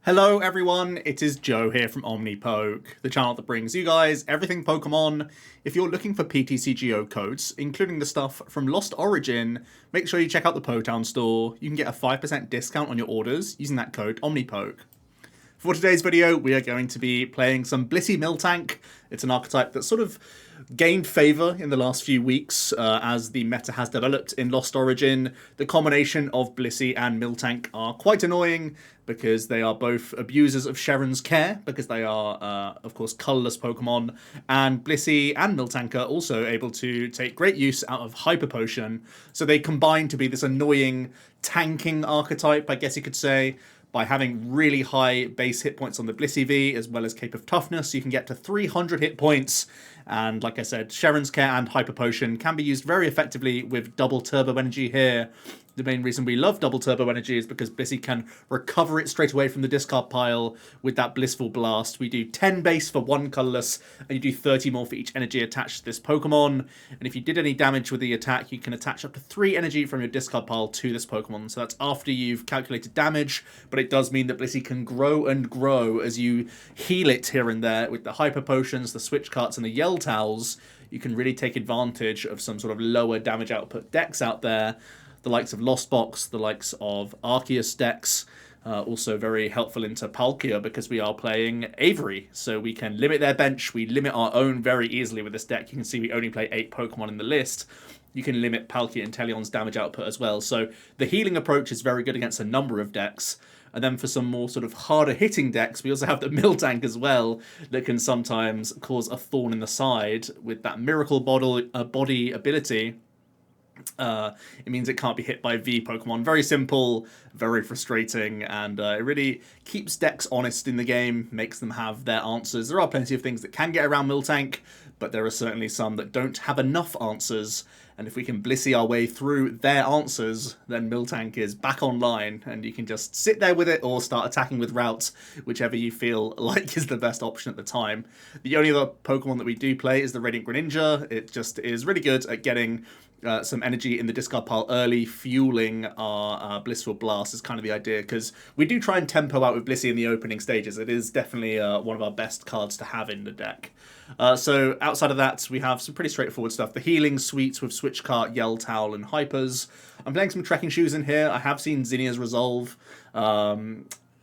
Hello everyone, it is Joe here from OmniPoke, the channel that brings you guys everything Pokemon. If you're looking for PTCGO codes, including the stuff from Lost Origin, make sure you check out the Potown store. You can get a 5% discount on your orders using that code OmniPoke. For today's video, we are going to be playing some Blissey Miltank. It's an archetype that sort of gained favour in the last few weeks as the meta has developed in Lost Origin. The combination of Blissey and Miltank are quite annoying because they are both abusers of Cheren's care, because they are, of course, colourless Pokemon, and Blissey and Miltank are also able to take great use out of Hyper Potion, so they combine to be this annoying tanking archetype, I guess you could say. By having really high base hit points on the Blissey V, as well as Cape of Toughness, you can get to 300 hit points. And like I said, Cheren's Care and Hyper Potion can be used very effectively with double Turbo Energy here. The main reason we love double Turbo Energy is because Blissey can recover it straight away from the discard pile with that Blissful Blast. We do 10 base for one colourless, and you do 30 more for each energy attached to this Pokemon. And if you did any damage with the attack, you can attach up to 3 energy from your discard pile to this Pokemon. So that's after you've calculated damage, but it does mean that Blissey can grow and grow as you heal it here and there with the Hyper Potions, the Switch Carts, and the Yell Towels. You can really take advantage of some sort of lower damage output decks out there. The likes of Lost Box, the likes of Arceus decks, also very helpful into Palkia because we are playing Avery, so we can limit their bench. We limit our own very easily with this deck. You can see we only play 8 Pokemon in the list. You can limit Palkia and Teleon's damage output as well, so the healing approach is very good against a number of decks. And then for some more sort of harder hitting decks, we also have the Miltank as well, that can sometimes cause a thorn in the side with that Miracle Body ability. It means it can't be hit by V Pokemon. Very simple, very frustrating, and it really keeps decks honest in the game, makes them have their answers. There are plenty of things that can get around Miltank, but there are certainly some that don't have enough answers, and if we can Blissey our way through their answers, then Miltank is back online, and you can just sit there with it or start attacking with routes, whichever you feel like is the best option at the time. The only other Pokemon that we do play is the Radiant Greninja. It just is really good at getting some energy in the discard pile early, fueling our Blissful Blast is kind of the idea, because we do try and tempo out with Blissey in the opening stages. It is definitely one of our best cards to have in the deck. So outside of that, we have some pretty straightforward stuff. The healing suites with Switch Cart, Yell Towel, and Hypers. I'm playing some Trekking Shoes in here. I have seen Zinnia's Resolve,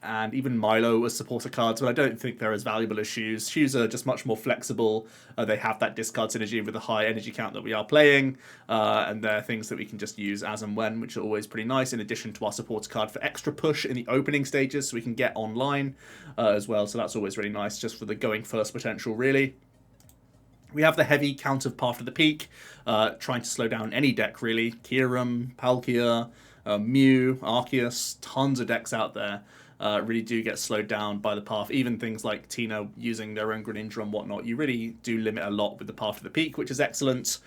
and even Milo as supporter cards, but I don't think they're as valuable as Shoes. Shoes are just much more flexible. They have that discard synergy with the high energy count that we are playing, and they're things that we can just use as and when, which are always pretty nice, in addition to our supporter card for extra push in the opening stages, so we can get online as well, so that's always really nice, just for the going first potential, really. We have the heavy count of Path to the Peak, trying to slow down any deck, really. Cheren, Palkia, Mew, Arceus, tons of decks out there. Really do get slowed down by the path. Even things like Tina using their own Greninja and whatnot, you really do limit a lot with the Path to the Peak, which is excellent.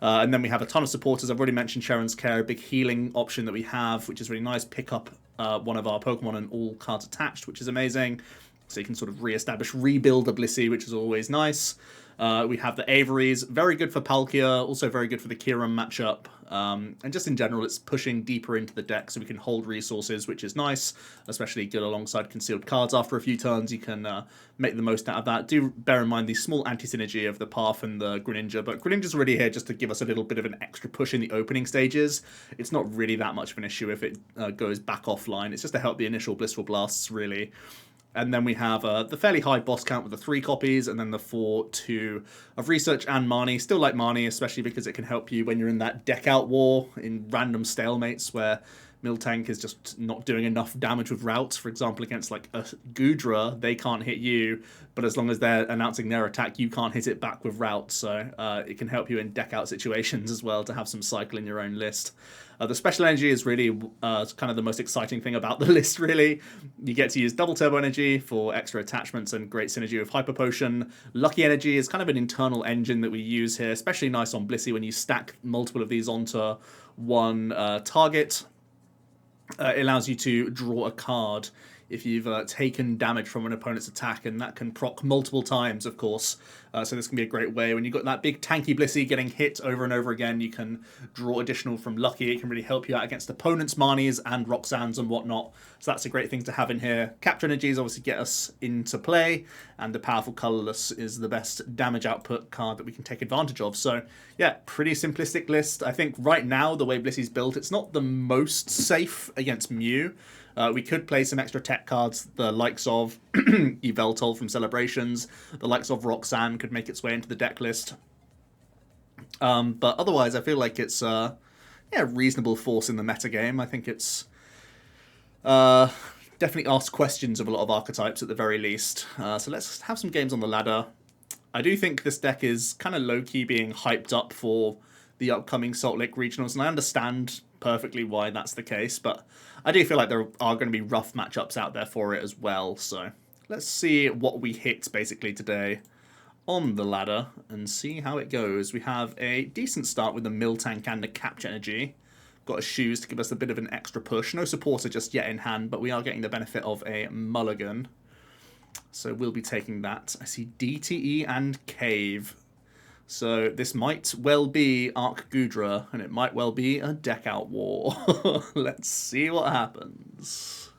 And then we have a ton of supporters. I've already mentioned Cheren's Care, a big healing option that we have, which is really nice. Pick up one of our Pokemon and all cards attached, which is amazing. So you can sort of rebuild a Blissey, which is always nice. We have the Averys, very good for Palkia, also very good for the Cheren matchup. And just in general, it's pushing deeper into the deck so we can hold resources, which is nice, especially good alongside concealed cards. After a few turns, you can make the most out of that. Do bear in mind the small anti-synergy of the Path and the Greninja, but Greninja's already here just to give us a little bit of an extra push in the opening stages. It's not really that much of an issue if it goes back offline. It's just to help the initial Blissful Blasts, really. And then we have the fairly high boss count with the 3 copies, and then the 4-2 of Research and Marnie. Still like Marnie, especially because it can help you when you're in that deck out war, in random stalemates where Miltank is just not doing enough damage with routes. For example, against like a Goodra, they can't hit you, but as long as they're announcing their attack, you can't hit it back with routes. So it can help you in deck out situations as well to have some cycle in your own list. The special energy is really kind of the most exciting thing about the list, really. You get to use double turbo energy for extra attachments and great synergy with Hyper Potion. Lucky energy is kind of an internal engine that we use here, especially nice on Blissey when you stack multiple of these onto one target. It allows you to draw a card if you've taken damage from an opponent's attack, and that can proc multiple times, of course. So this can be a great way. When you've got that big tanky Blissey getting hit over and over again, you can draw additional from Lucky. It can really help you out against opponents' Marnies and Roxannes and whatnot. So that's a great thing to have in here. Capture Energies obviously get us into play, and the Powerful Colorless is the best damage output card that we can take advantage of. So yeah, pretty simplistic list. I think right now, the way Blissey's built, it's not the most safe against Mew. We could play some extra tech cards, the likes of Yveltal from Celebrations, the likes of Roxanne could make its way into the deck list. But otherwise, I feel like it's yeah, reasonable force in the metagame. I think it's definitely asks questions of a lot of archetypes at the very least. So let's have some games on the ladder. I do think this deck is kind of low-key being hyped up for the upcoming Salt Lake Regionals, and I understand perfectly why that's the case, but I do feel like there are going to be rough matchups out there for it as well. So let's see what we hit basically today on the ladder and see how it goes. We have a decent start with the Miltank and the Capture Energy. Got a Shoes to give us a bit of an extra push. No supporter just yet in hand, but we are getting the benefit of a Mulligan. So we'll be taking that. I see DTE and Cave. So this might well be Arc Gudra, and it might well be a deck out war. Let's see what happens.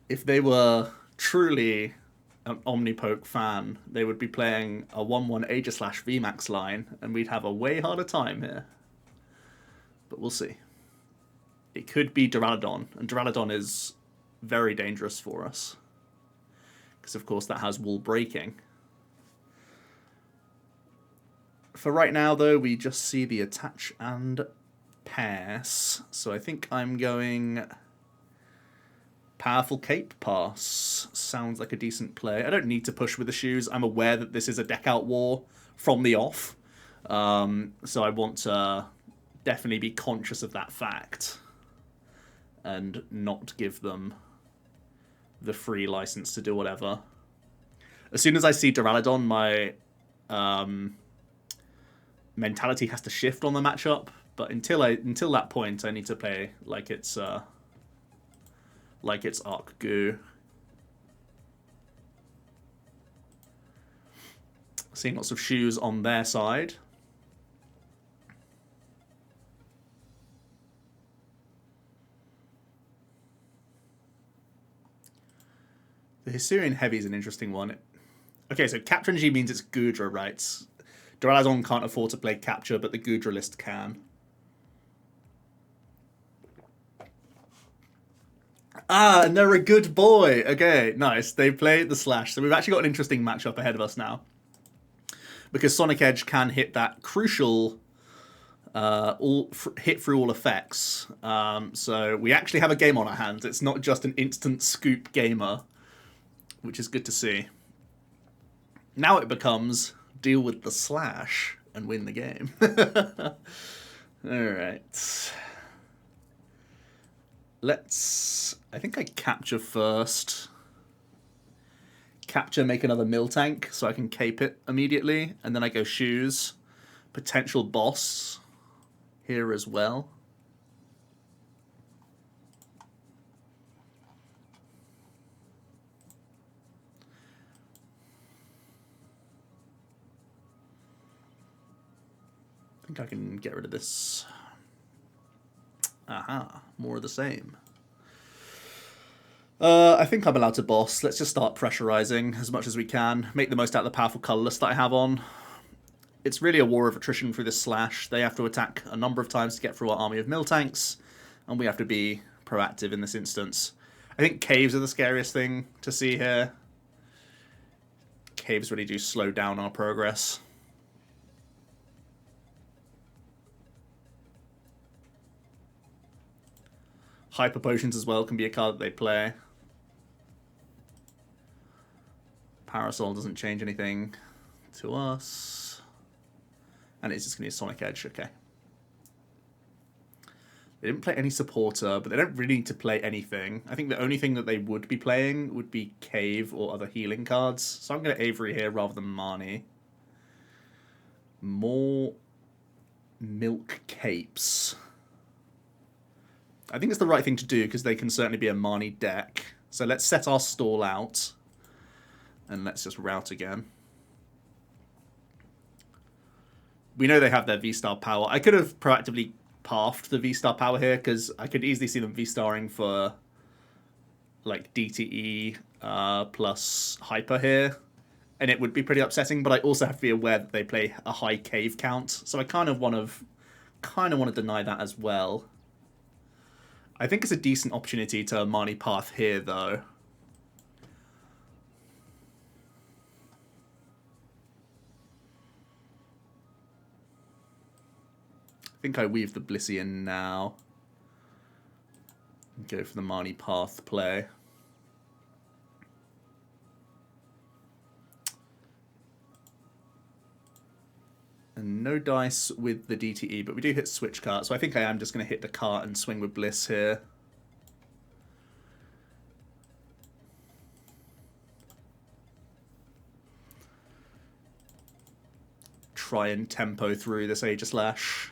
If they were truly an OmniPoke fan, they would be playing a 1-1 Aegislash VMAX line, and we'd have a way harder time here. But we'll see. It could be Duraludon, and Duraludon is very dangerous for us. Because, of course, that has wall breaking. For right now, though, we just see the attach and pass. So I think I'm going Powerful Cape Pass. Sounds like a decent play. I don't need to push with the Shoes. I'm aware that this is a deck out war from the off. So I want to definitely be conscious of that fact and not give them the free license to do whatever. As soon as I see Duraludon, my mentality has to shift on the matchup, but until that point, I need to play like it's Arc Goo. Seeing lots of Shoes on their side. The Hisuian Heavy is an interesting one. Okay, so Capture Energy means it's Gudra, right? Duraludon can't afford to play Capture, but the Gudra list can. Ah, and they're a good boy. Okay, nice. They play the Slash. So we've actually got an interesting matchup ahead of us now. Because Sonic Edge can hit that crucial hit through all effects. So we actually have a game on our hands. It's not just an instant scoop gamer, which is good to see. Now it becomes deal with the Slash and win the game. Alright. I think I Capture first. Capture, make another Miltank so I can cape it immediately. And then I go Shoes. Potential boss here as well. I think I can get rid of this. Aha, more of the same. I think I'm allowed to boss. Let's just start pressurizing as much as we can. Make the most out of the Powerful Colorless that I have on. It's really a war of attrition through this Slash. They have to attack a number of times to get through our army of Miltanks, and we have to be proactive in this instance. I think Caves are the scariest thing to see here. Caves really do slow down our progress. Hyper Potions as well can be a card that they play. Parasol doesn't change anything to us. And it's just going to be a Sonic Edge, okay. They didn't play any supporter, but they don't really need to play anything. I think the only thing that they would be playing would be Cave or other healing cards. So I'm going to Avery here rather than Marnie. More Milk Capes. I think it's the right thing to do because they can certainly be a Marnie deck. So let's set our stall out. And let's just route again. We know they have their V-Star power. I could have proactively pathed the V-Star power here because I could easily see them V-Starring for like DTE plus Hyper here. And it would be pretty upsetting, but I also have to be aware that they play a high cave count. So I kind of want to deny that as well. I think it's a decent opportunity to Marnie Path here, though. I think I weave the Blissey in now. Go for the Marnie Path play. And no dice with the DTE, but we do hit Switch Cart, so I think I am just going to hit the cart and swing with Bliss here. Try and tempo through this Aegislash.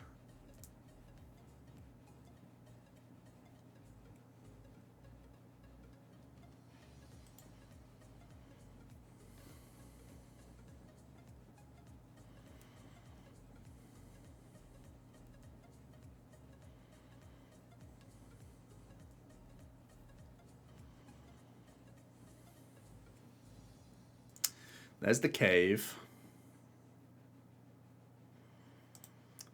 There's the cave.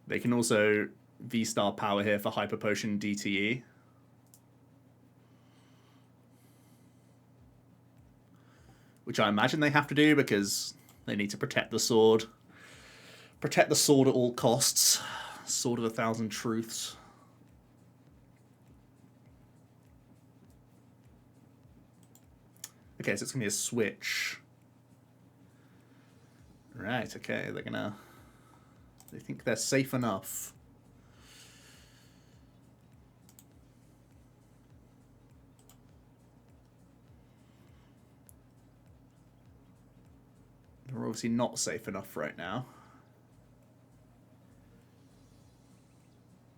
They can also V-Star power here for Hyper Potion DTE. Which I imagine they have to do because they need to protect the sword. Protect the sword at all costs. Sword of 1,000 truths. Okay, so it's going to be a switch. Right, okay, they think they're safe enough. They're obviously not safe enough right now.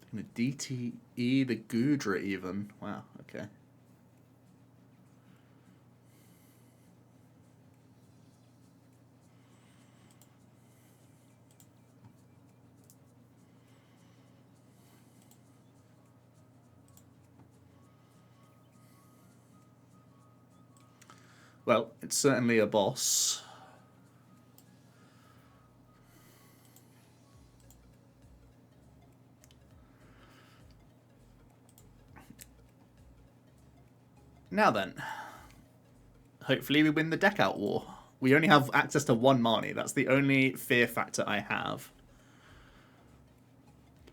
They're gonna DTE the Goodra even. Wow, okay. Well, it's certainly a boss. Now then, hopefully we win the deck out war. We only have access to one Marnie. That's the only fear factor I have.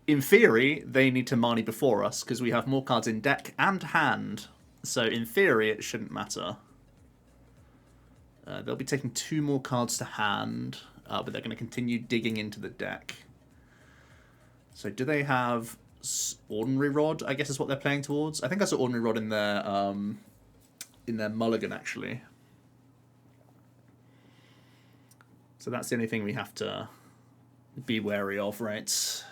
In theory, they need to Marnie before us because we have more cards in deck and hand. So in theory, it shouldn't matter. They'll be taking 2 more cards to hand, but they're going to continue digging into the deck. So do they have Ordinary Rod, I guess is what they're playing towards? I think I saw Ordinary Rod in their mulligan, actually. So that's the only thing we have to be wary of, right?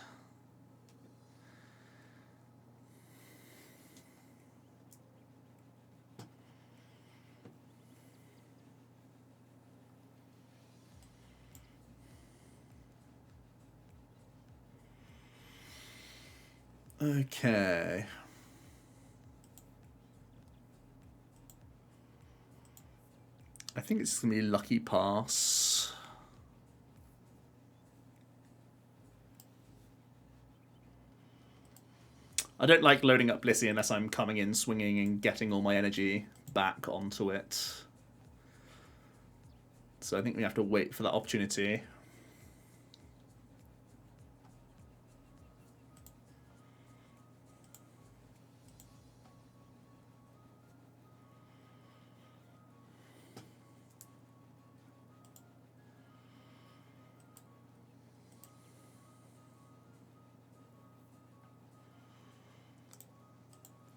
Okay. I think it's going to be Lucky Pass. I don't like loading up Blissey unless I'm coming in swinging and getting all my energy back onto it. So I think we have to wait for that opportunity.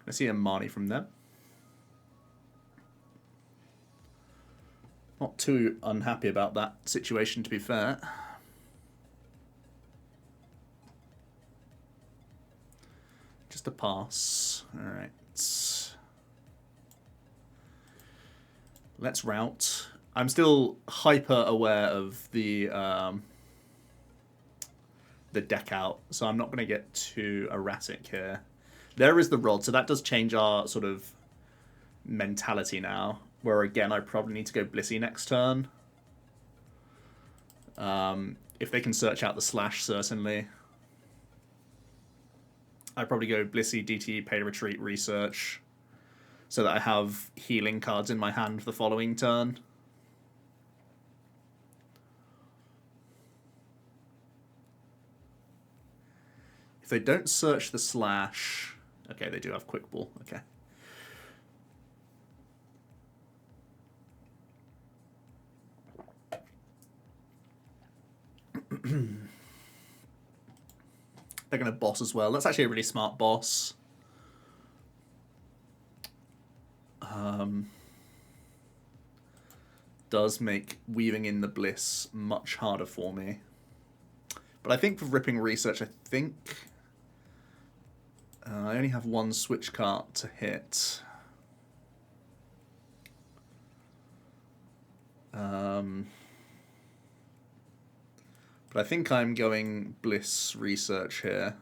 I see a Marnie from them. Not too unhappy about that situation, to be fair. Just a pass. Alright. Let's route. I'm still hyper aware of the deck out, so I'm not going to get too erratic here. There is the rod, so that does change our sort of mentality now, where again I probably need to go Blissey next turn. If they can search out the slash, certainly. I'd probably go Blissey, DT, pay retreat, research, so that I have healing cards in my hand for the following turn. If they don't search the slash... Okay, they do have Quick Ball. Okay. They're going to boss as well. That's actually a really smart boss. Does make weaving in the Bliss much harder for me. But I think for ripping research, I think I only have one Switch Cart to hit. But I think I'm going Bliss research here.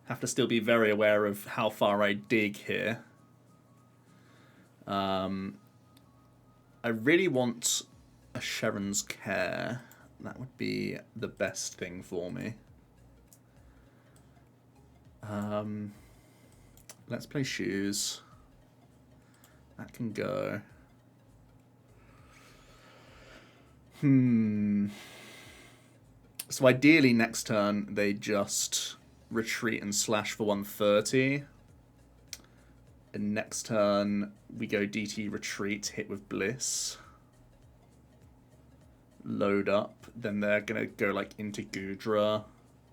Have to still be very aware of how far I dig here. I really want a Cheren's Care. That would be the best thing for me. Let's play Shoes. That can go. So ideally next turn they just retreat and slash for 130. And next turn we go DT retreat, hit with Bliss. Load up. Then they're gonna go like into Gudra.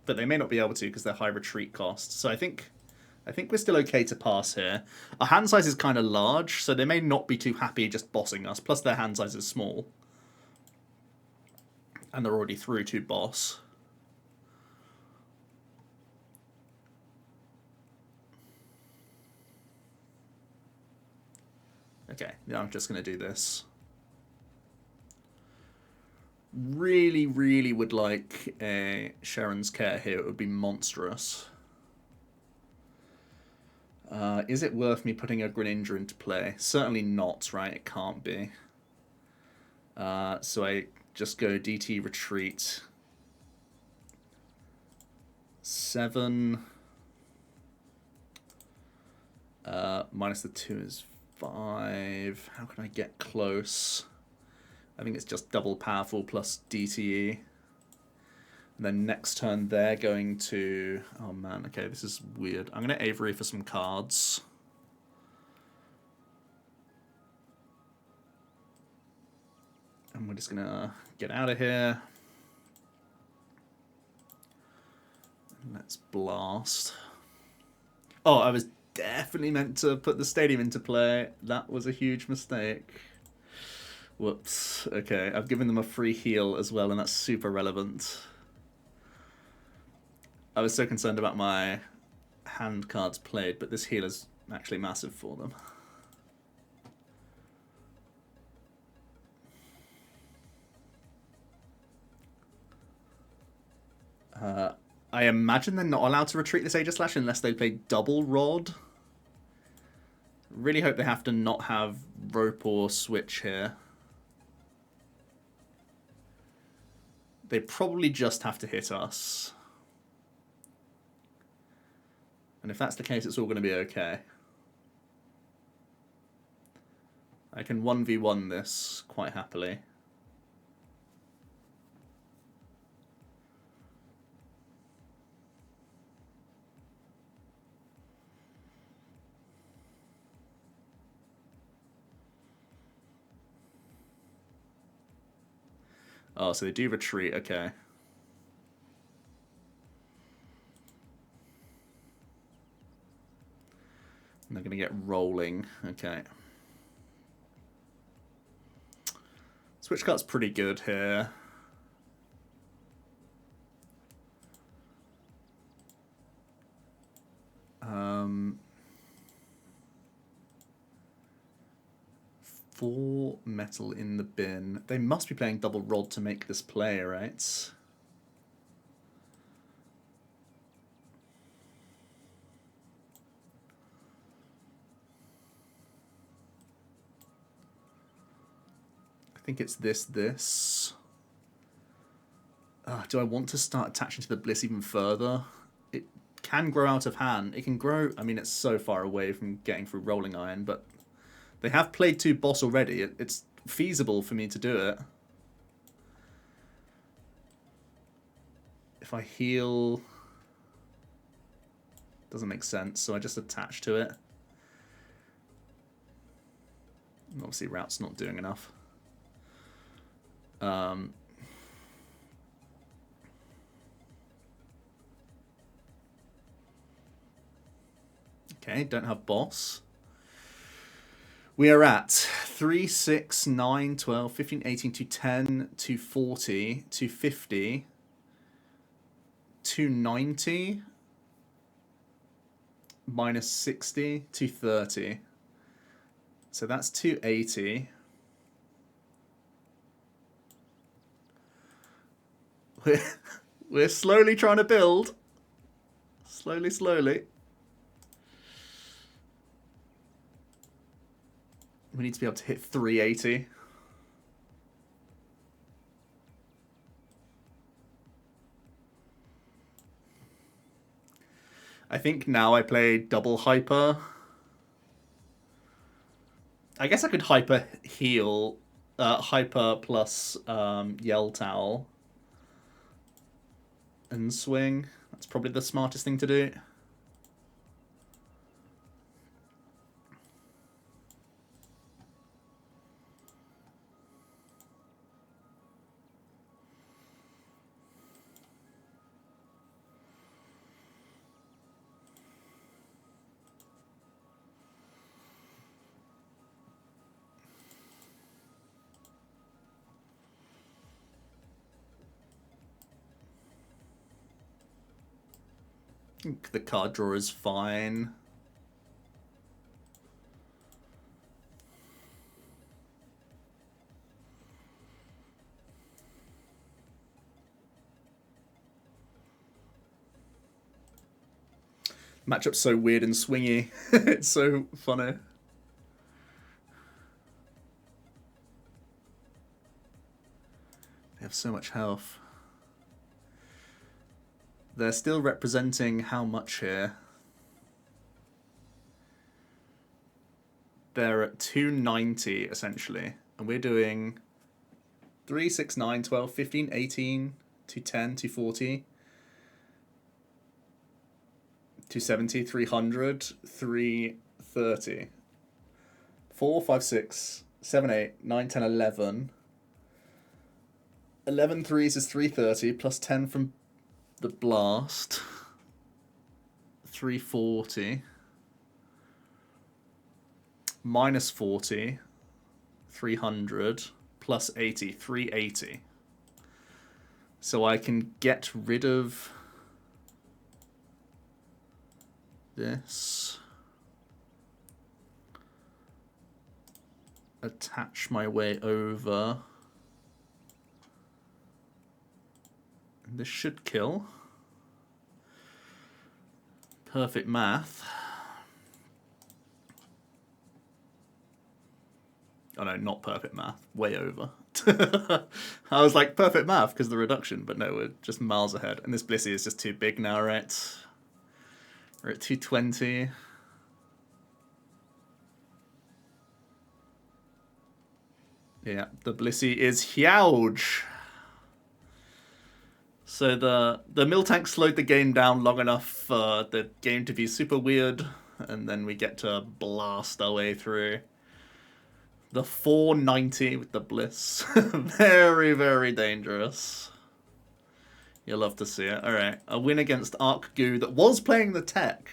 But they may not be able to because they're high retreat costs. So I think we're still okay to pass here. Our hand size is kind of large, so they may not be too happy just bossing us. Plus their hand size is small. And they're already through to boss. Okay, now I'm just going to do this. Really, really would like a Cheren's Care here. It would be monstrous. Is it worth me putting a Greninja into play? Certainly not, right? It can't be. So I just go DT retreat. 7. Minus the 2 is 5. How can I get close? I think it's just double powerful plus DTE. And then next turn they're going to... Oh man, okay, this is weird. I'm going to Avery for some cards. And we're just going to get out of here. Let's blast. Oh, I was definitely meant to put the stadium into play. That was a huge mistake. Whoops. Okay, I've given them a free heal as well, and that's super relevant. I was so concerned about my hand cards played, but this heal is actually massive for them. I imagine they're not allowed to retreat this Aegislash unless they play double Rod. Really hope they have to not have Rope or Switch here. They probably just have to hit us. And if that's the case, it's all going to be okay. I can 1v1 this quite happily. Oh, so they do retreat, okay. And they're going to get rolling, okay. Switch Cart's pretty good here. Four metal in the bin. They must be playing double rod to make this play, right? I think it's this. Do I want to start attaching to the Bliss even further? It can grow out of hand. It can grow... I mean, it's so far away from getting through Rolling Iron, but they have played 2 boss already. It's feasible for me to do it. If I heal... Doesn't make sense, so I just attach to it. And obviously, Route's not doing enough. Okay, don't have boss. We are at 3, 6, 9, 12, 15, 18, 210, 240, 250, 290, minus 60, 230. So that's 280. We're slowly trying to build. Slowly. We need to be able to hit 380. I think now I play double hyper. I guess I could hyper heal, hyper plus Yell Towel and swing. That's probably the smartest thing to do. I think the card draw is fine. Matchup's so weird and swingy. It's so funny. They have so much health. They're still representing how much here? They're at 290, essentially. And we're doing 3, 6, 9, 12, 15, 18, 210, 240, 270, 300, 330. 4, 5, 6, 7, 8, 9, 10, 11. 11 threes is 330, plus 10 from the blast, 340, minus 40, 300, plus 80, 380. So I can get rid of this, attach my way over. This should kill. Perfect math. Oh no, not perfect math. Way over. I was like, perfect math because of the reduction, but no, we're just miles ahead. And this Blissey is just too big now, right? We're at 220. Yeah, the Blissey is huge. So the Miltank slowed the game down long enough for the game to be super weird, and then we get to blast our way through. The 490 with the Bliss. Very, very dangerous. You'll love to see it. Alright, a win against Arc Goo that was playing the tech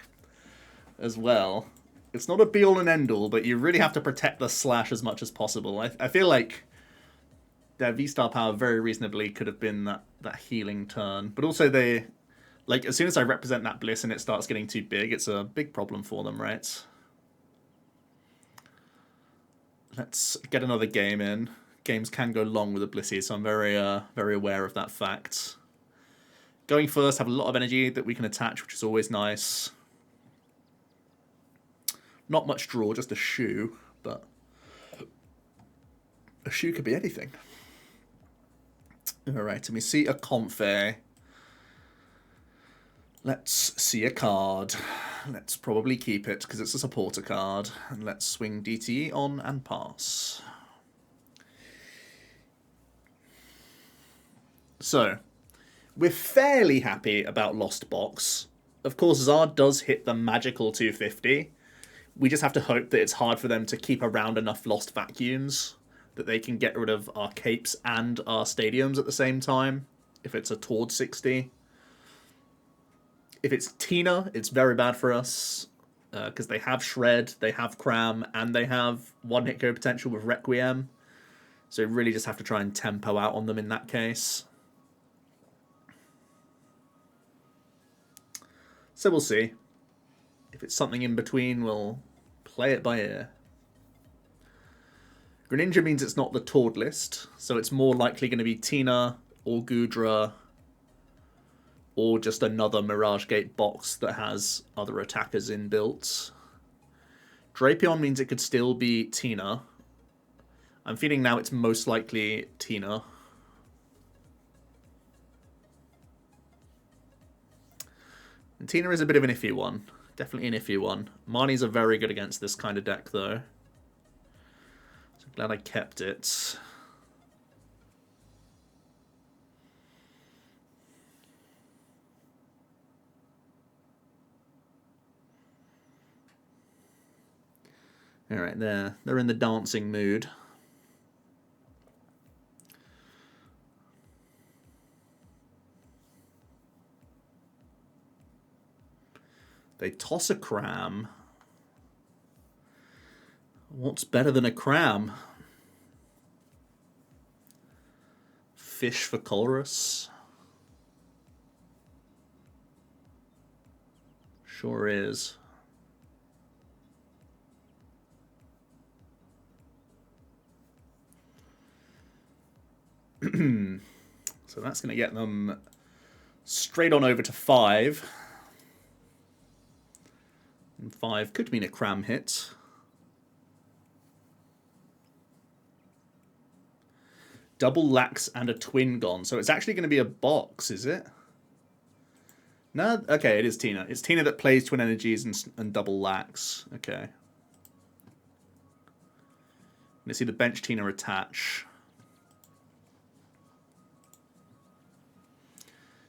as well. It's not a be-all and end-all, but you really have to protect the slash as much as possible. I feel like their V-Star power very reasonably could have been that healing turn. But also they, like, as soon as I represent that Bliss and it starts getting too big, it's a big problem for them, right? Let's get another game in. Games can go long with a Blissey, so I'm very aware of that fact. Going first, have a lot of energy that we can attach, which is always nice. Not much draw, just a shoe, but a shoe could be anything. Alright, and we see a Comfey. Let's see a card. Let's probably keep it because it's a supporter card. And let's swing DTE on and pass. So, we're fairly happy about Lost Box. Of course, Zard does hit the magical 250. We just have to hope that it's hard for them to keep around enough Lost Vacuums that they can get rid of our Capes and our Stadiums at the same time, if it's a Tord 60. If it's Tina, it's very bad for us, because they have Shred, they have Cram, and they have one-hit go potential with Requiem. So we really just have to try and tempo out on them in that case. So we'll see. If it's something in between, we'll play it by ear. Greninja means it's not the Tord list, so it's more likely going to be Tina or Goodra or just another Mirage Gate box that has other attackers inbuilt. Drapion means it could still be Tina. I'm feeling now it's most likely Tina. And Tina is a bit of an iffy one. Definitely an iffy one. Marnies are very good against this kind of deck, though. So I'm glad I kept it. Alright, they're in the dancing mood. They toss a Cram. What's better than a Cram? Fish for Colress. Sure is. So that's going to get them straight on over to 5. And 5 could mean a Cram hit. Double Lax and a Twin gone. So it's actually going to be a box, is it? No? Okay, it is Tina. It's Tina that plays Twin Energies and double Lax. Okay. Let's see the bench Tina attach.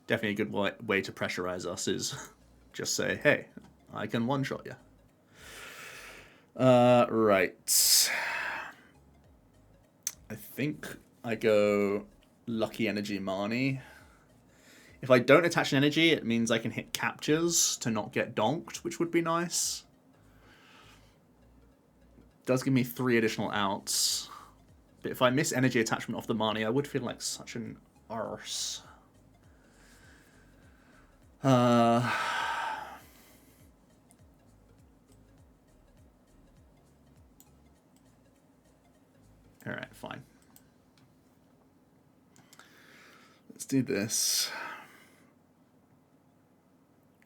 Definitely a good way to pressurize us is just say, hey, I can one-shot you. Right. I think I go Lucky Energy Marnie. If I don't attach an energy, it means I can hit captures to not get donked, which would be nice. Does give me 3 additional outs. But if I miss energy attachment off the Marnie, I would feel like such an arse. Alright, fine. Let's do this.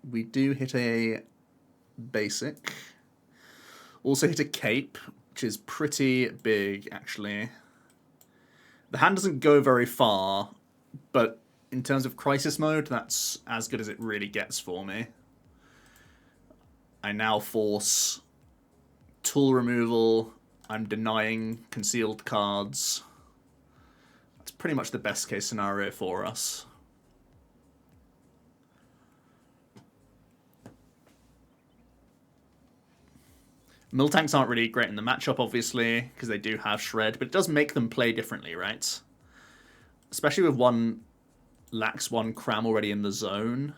We do hit a basic. Also hit a cape, which is pretty big, actually. The hand doesn't go very far, but in terms of crisis mode, that's as good as it really gets for me. I now force tool removal. I'm denying concealed cards. That's pretty much the best case scenario for us. Miltanks aren't really great in the matchup, obviously, because they do have Shred, but it does make them play differently, right? Especially with one Lax, one Cram already in the zone.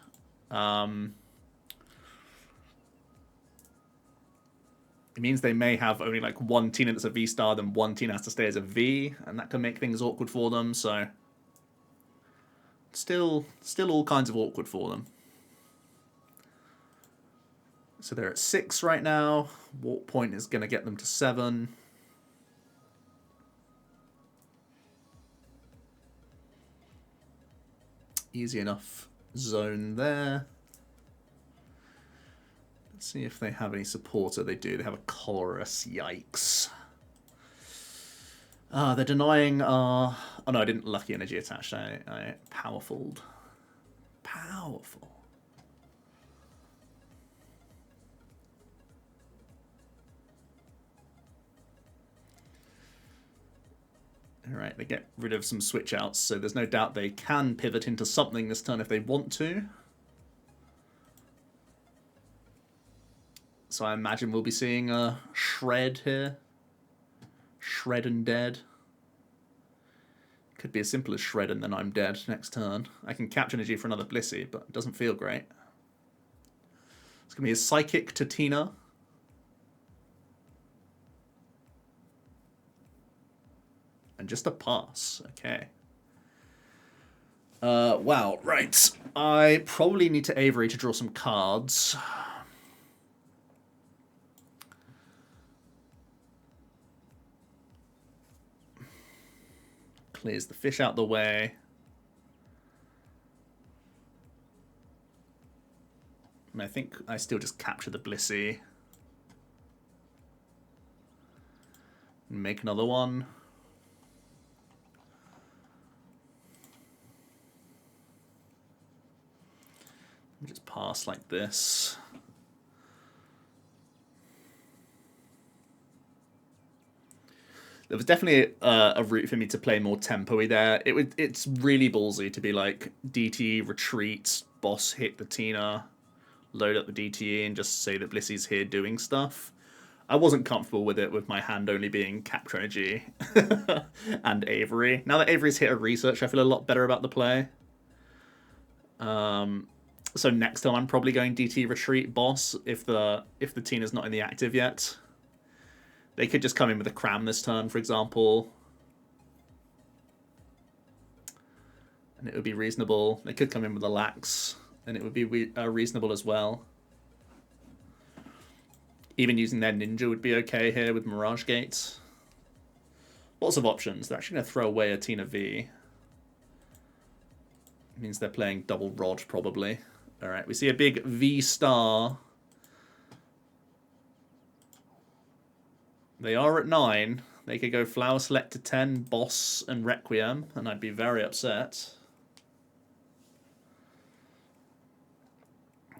It means they may have only like one Tina that's a V star, then one Tina has to stay as a V, and that can make things awkward for them. So still all kinds of awkward for them. So they're at 6 right now. Warp Point is going to get them to 7. Easy enough zone there. Let's see if they have any supporter. They do. They have a Chorus. Yikes. They're denying our... Oh no, I didn't Lucky Energy attach. I powerfuled. Powerful. Alright, they get rid of some switch outs, so there's no doubt they can pivot into something this turn if they want to. So I imagine we'll be seeing a Shred here. Shred and dead. Could be as simple as Shred and then I'm dead next turn. I can Capture Energy for another Blissey, but it doesn't feel great. It's going to be a Psychic to Tina. And just a pass. Okay. Wow, right. I probably need to Avery to draw some cards. Clears the fish out the way. And I think I still just capture the Blissey. And make another one. Just pass like this. There was definitely a route for me to play more tempo-y there. It's really ballsy to be like DT, retreat, boss hit the Tina, load up the DTE, and just say that Blissey's here doing stuff. I wasn't comfortable with it, with my hand only being Capture Energy and Avery. Now that Avery's hit a research, I feel a lot better about the play. So next time I'm probably going DT retreat boss if the Tina's not in the active yet. They could just come in with a cram this turn, for example. And it would be reasonable. They could come in with a lax, and it would be reasonable as well. Even using their ninja would be okay here with Mirage Gates. Lots of options. They're actually going to throw away a Tina V. It means they're playing double Rod, probably. Alright, we see a big V star. They are at 9. They could go Flower Select to 10, Boss and Requiem, and I'd be very upset.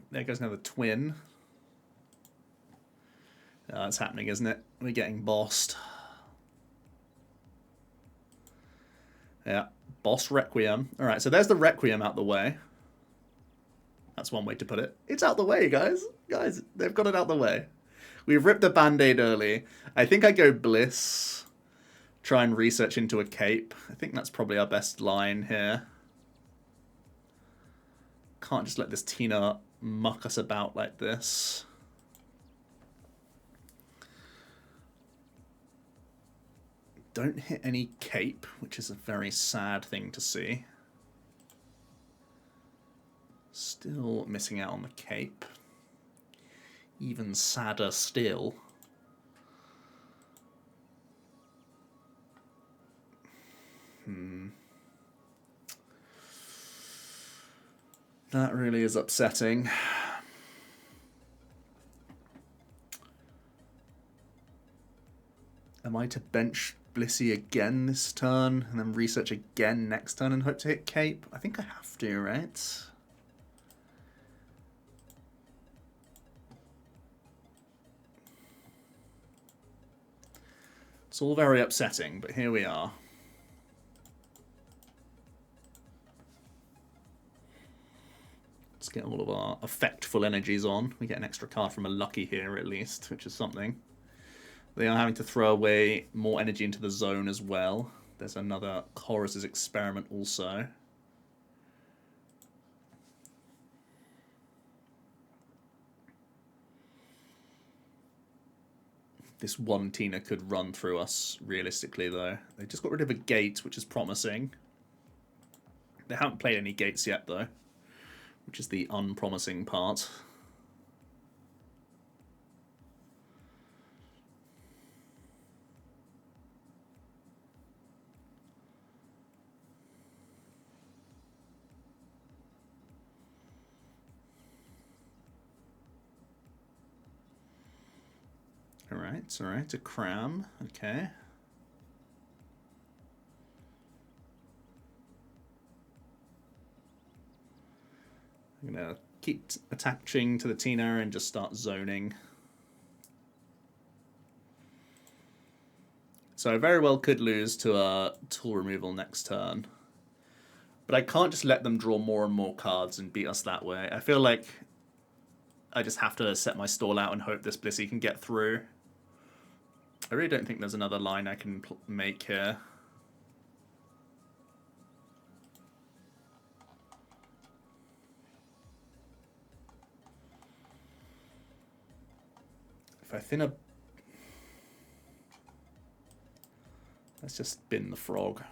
There goes another twin. That's happening, isn't it? We're getting bossed. Yeah, Boss Requiem. Alright, so there's the Requiem out the way. That's one way to put it. It's out the way, guys. Guys, they've got it out the way. We've ripped a Band-Aid early. I think I go Bliss. Try and research into a Cape. I think that's probably our best line here. Can't just let this Tina muck us about like this. Don't hit any Cape, which is a very sad thing to see. Still missing out on the Cape. Even sadder still. That really is upsetting. Am I to bench Blissey again this turn and then research again next turn and hope to hit Cape? I think I have to, right? It's all very upsetting, but here we are. Let's get all of our effectful energies on. We get an extra card from a Lucky here at least, which is something. They are having to throw away more energy into the zone as well. There's another Chorus's Experiment also. this one Tina could run through us realistically, though. They just got rid of a gate, which is promising. They haven't played any gates yet, though, which is the unpromising part. Alright, a cram, okay. I'm gonna keep attaching to the Tina and just start zoning. So I very well could lose to a tool removal next turn. But I can't just let them draw more and more cards and beat us that way. I feel like I just have to set my stall out and hope this Blissey can get through. I really don't think there's another line I can make here. If I thin a... Let's just bin the frog.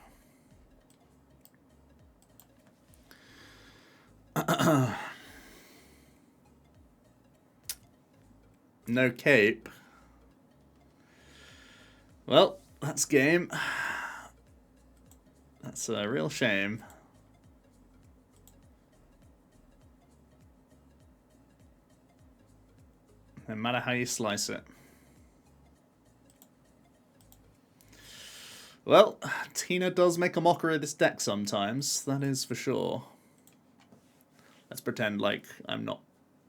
No cape. Well, that's game. That's a real shame. No matter how you slice it. Well, Tina does make a mockery of this deck sometimes, that is for sure. Let's pretend like I'm not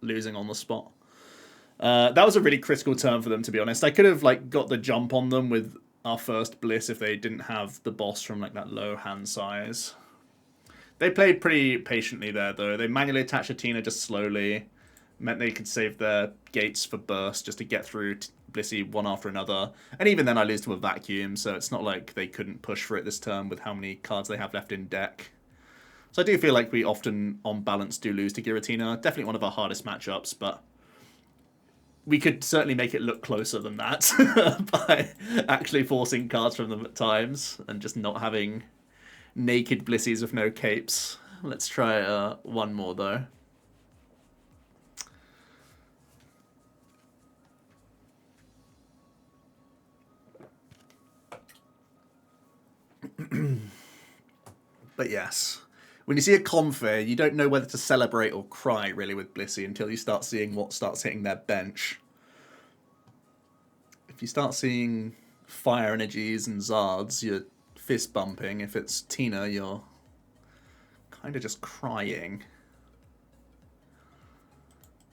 losing on the spot. That was a really critical turn for them, to be honest. I could have like got the jump on them with our first Bliss if they didn't have the boss from like that low hand size. They played pretty patiently there, though. They manually attached a Tina just slowly. Meant they could save their gates for burst just to get through Blissey one after another. And even then I lose to a vacuum, so it's not like they couldn't push for it this turn with how many cards they have left in deck. So I do feel like we often, on balance, do lose to Giratina. Definitely one of our hardest matchups, but we could certainly make it look closer than that by actually forcing cards from them at times and just not having naked Blissies with no capes. Let's try one more, though. But yes, when you see a Confair, you don't know whether to celebrate or cry, really, with Blissey until you start seeing what starts hitting their bench. If you start seeing Fire Energies and Zards, you're fist bumping. If it's Tina, you're kind of just crying.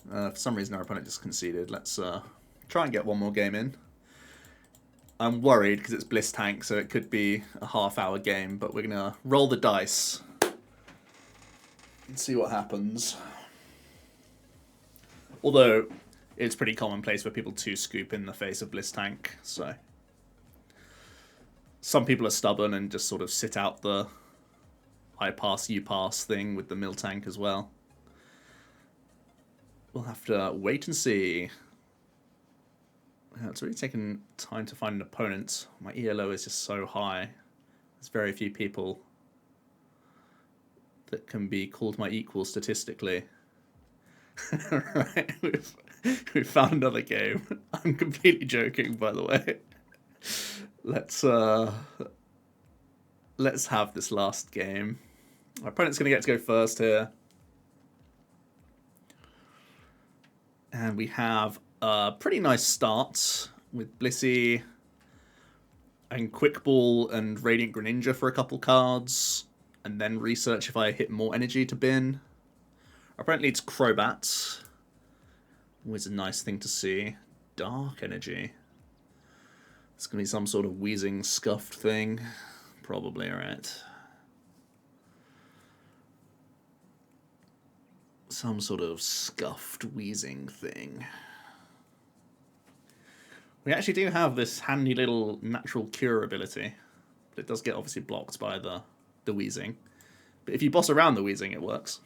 For some reason, our opponent just conceded. Let's try and get one more game in. I'm worried because it's BlissTank, so it could be a half-hour game, but we're going to roll the dice and see what happens. Although, it's pretty commonplace for people to scoop in the face of BlissTank, so some people are stubborn and just sort of sit out the I pass, you pass thing with the Miltank as well. We'll have to wait and see. It's really taken time to find an opponent. My ELO is just so high. There's very few people that can be called my equal statistically. Right, we've found another game. I'm completely joking, by the way. Let's have this last game. Our opponent's going to get to go first here. And we have a pretty nice start with Blissey and Quick Ball and Radiant Greninja for a couple cards, and then research if I hit more energy to bin. Our opponent needs Crobat. Always a nice thing to see. Dark Energy. It's going to be some sort of wheezing, scuffed thing. Probably, right? Some sort of scuffed, wheezing thing. We actually do have this handy little natural cure ability, but it does get obviously blocked by the wheezing. But if you boss around the wheezing, it works.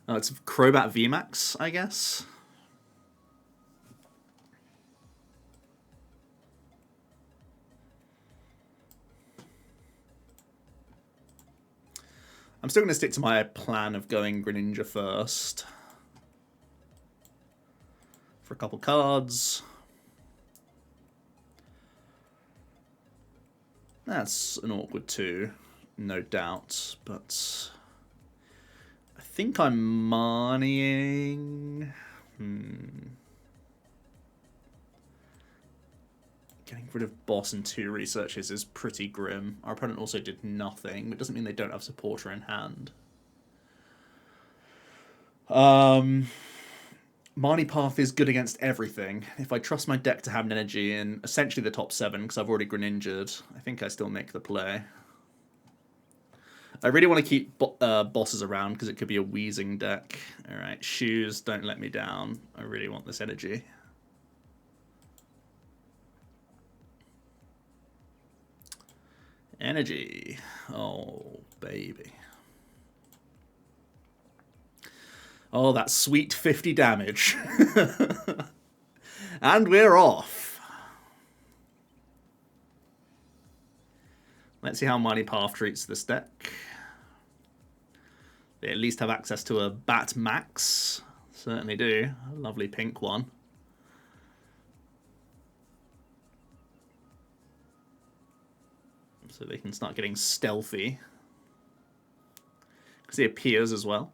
It's Crobat VMAX, I guess. I'm still going to stick to my plan of going Greninja first. For a couple cards. That's an awkward 2, no doubt, but I think I'm Marnieing. Getting rid of boss and 2 researches is pretty grim. Our opponent also did nothing, but it doesn't mean they don't have supporter in hand. Marnie Path is good against everything. If I trust my deck to have an energy in essentially the top 7, because I've already Greninja'd, I think I still make the play. I really want to keep bosses around, because it could be a wheezing deck. Alright, Shoes, don't let me down. I really want this energy. Energy. Oh, baby. Oh, that sweet 50 damage. And we're off. Let's see how Mighty Path treats this deck. They at least have access to a Bat Max. Certainly do. A lovely pink one. So they can start getting stealthy. Because he appears as well.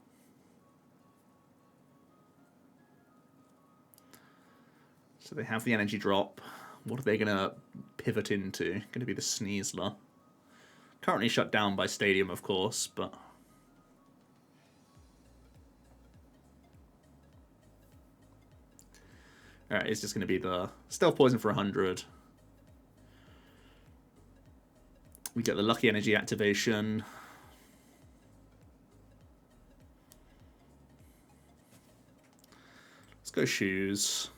So they have the energy drop. What are they going to pivot into? Going to be the Sneasler. Currently shut down by Stadium, of course, but... Alright, it's just going to be the Stealth Poison for 100. We get the Lucky Energy activation. Let's go Shoes.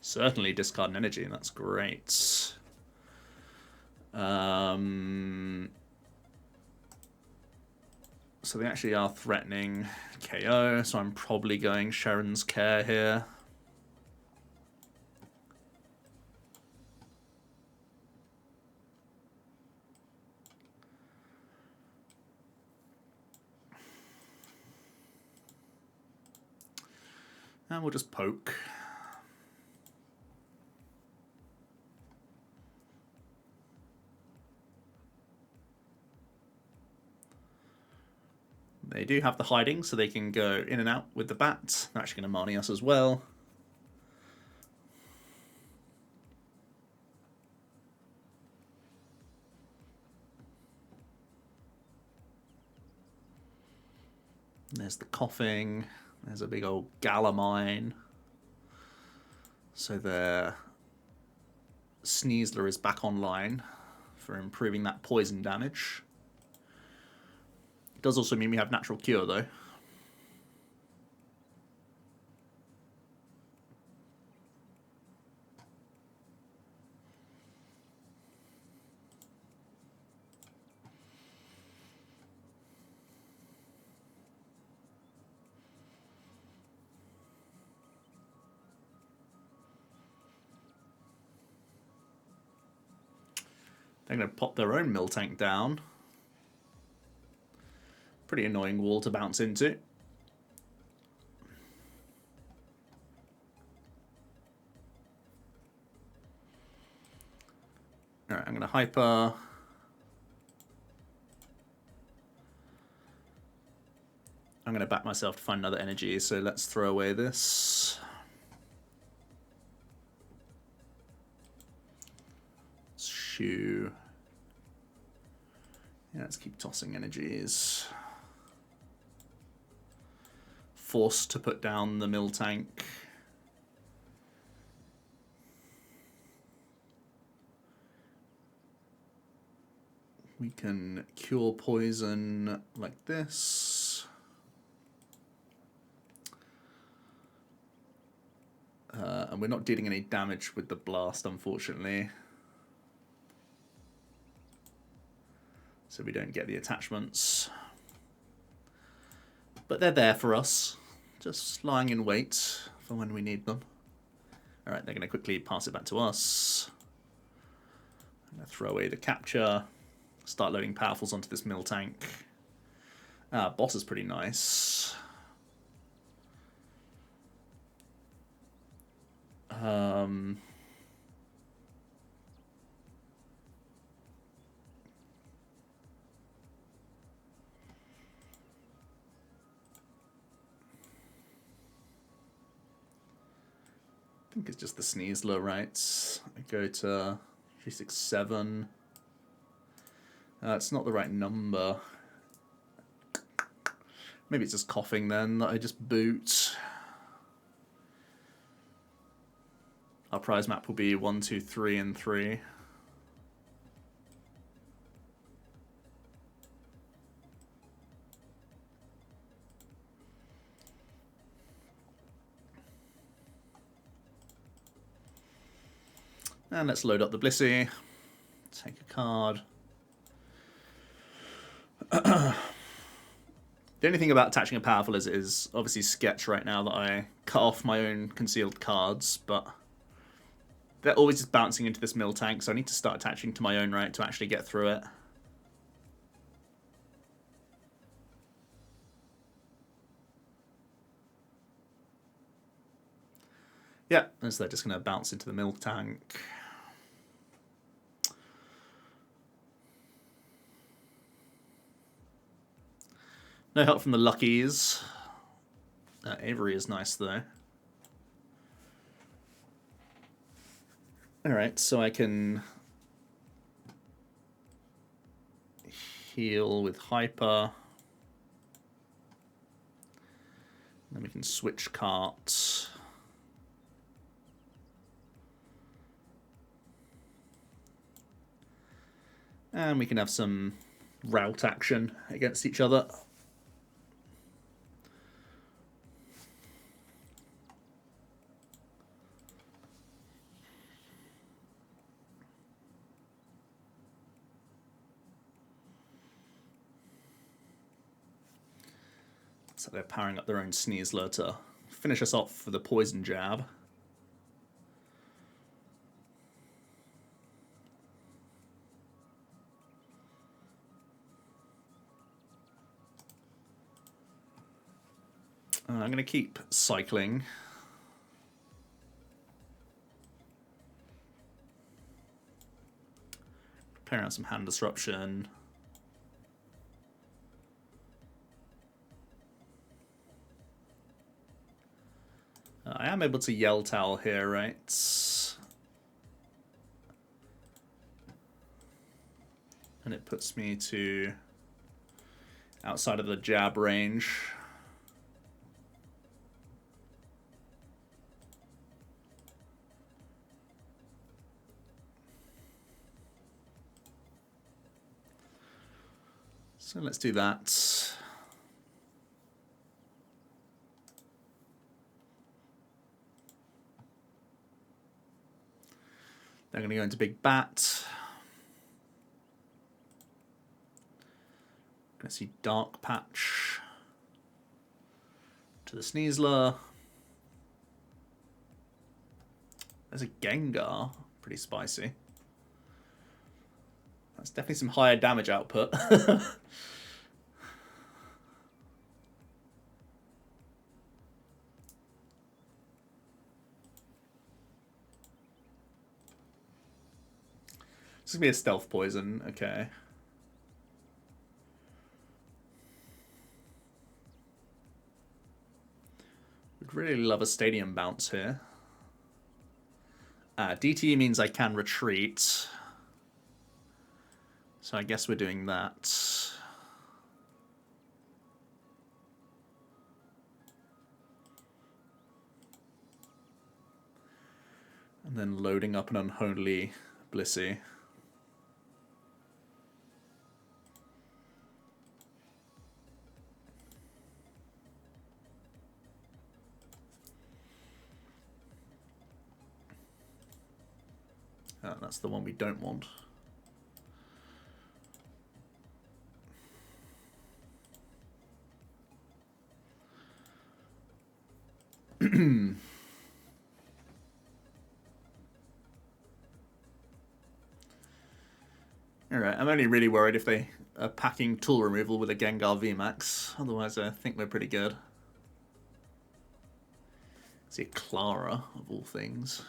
Certainly discard an energy, that's great. So they actually are threatening KO, so I'm probably going Cheren's Care here. And we'll just poke. They do have the hiding, so they can go in and out with the bat. They're actually going to Marnie us as well. There's the coughing. There's a big old Galamine. So their Sneasler is back online for improving that poison damage. It does also mean we have Natural Cure, though. They're going to pop their own Miltank down. Pretty annoying wall to bounce into. Alright, I'm going to Hyper. I'm going to back myself to find another energy, so let's throw away this. Shoe. Yeah, let's keep tossing energies. Forced to put down the Miltank. We can cure poison like this. And we're not dealing any damage with the blast, unfortunately. So we don't get the attachments. But they're there for us, just lying in wait for when we need them. Alright, they're going to quickly pass it back to us. I'm going to throw away the capture, start loading powerfuls onto this Miltank. Boss is pretty nice. I think it's just the Sneasler, right? I go to 367. It's not the right number. Maybe it's just coughing then that I just boot. Our prize map will be 1, 2, 3, and 3. And let's load up the Blissey. Take a card. The only thing about attaching a powerful is it is obviously sketch right now that I cut off my own concealed cards, but they're always just bouncing into this Miltank, so I need to start attaching to my own right to actually get through it. Yeah, and so they're just going to bounce into the Miltank. No help from the Luckies. Avery is nice, though. Alright, so I can heal with Hyper. Then we can switch carts. And we can have some route action against each other. So they're powering up their own Sneasler to finish us off for the poison jab. I'm going to keep cycling. Preparing out some hand disruption. I am able to Yell Towel here, right? And it puts me to outside of the jab range. So let's do that. They're going to go into Big Bat. Going to see Dark Patch to the Sneasler. There's a Gengar, pretty spicy. That's definitely some higher damage output. This is going to be a stealth poison, okay. Would really love a stadium bounce here. DT means I can retreat. So I guess we're doing that. And then loading up an unholy Blissey. That's the one we don't want. Alright, I'm only really worried if they a packing tool removal with a Gengar VMAX. Otherwise, I think we're pretty good. See, Clara, of all things.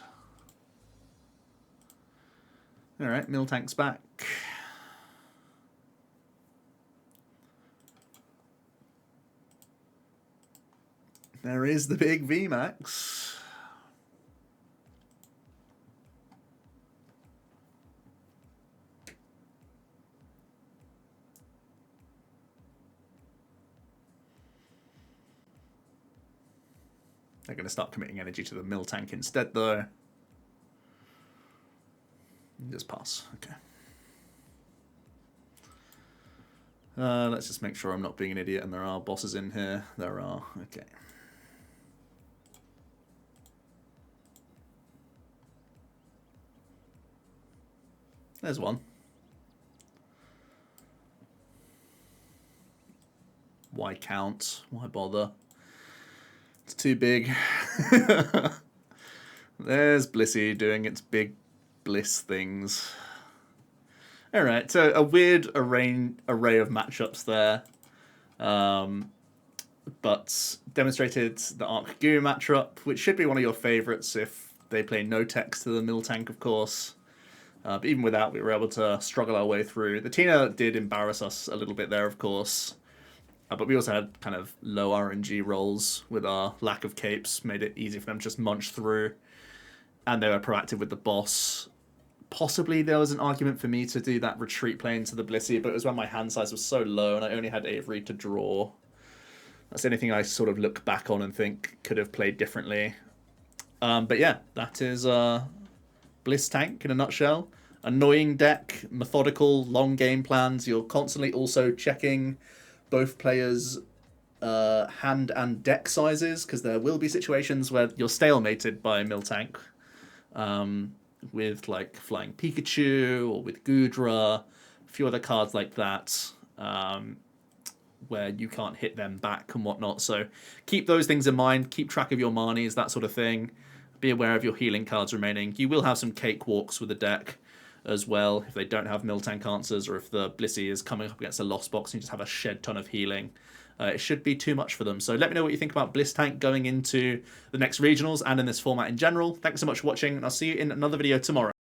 Alright, Miltank's back. There is the big VMAX. They're going to start committing energy to the Miltank instead, though. Just pass. Okay. Let's just make sure I'm not being an idiot and there are bosses in here. There are. Okay. There's one. Why count? Why bother? It's too big. There's Blissey doing its big bliss things. Alright, so a weird array of matchups there. But demonstrated the Arc Goo matchup, which should be one of your favourites if they play no text to the Miltank, of course. But even without, we were able to struggle our way through. The Tina did embarrass us a little bit there, of course. But we also had kind of low RNG rolls with our lack of capes. Made it easy for them to just munch through. And they were proactive with the boss. Possibly there was an argument for me to do that retreat play into the Blissey, but it was when my hand size was so low and I only had Avery to draw. That's anything I sort of look back on and think could have played differently. But yeah, that is BlissTank in a nutshell. Annoying deck, methodical, long game plans. You're constantly also checking both players' hand and deck sizes, because there will be situations where you're stalemated by Miltank. With like Flying Pikachu or with Goodra, a few other cards like that, where you can't hit them back and whatnot. So keep those things in mind, keep track of your Marnies, that sort of thing. Be aware of your healing cards remaining. You will have some cakewalks with the deck as well, if they don't have Miltank answers, or if the Blissey is coming up against a lost box and you just have a shed ton of healing. It should be too much for them. So let me know what you think about BlissTank going into the next regionals and in this format in general. Thanks so much for watching, and I'll see you in another video tomorrow.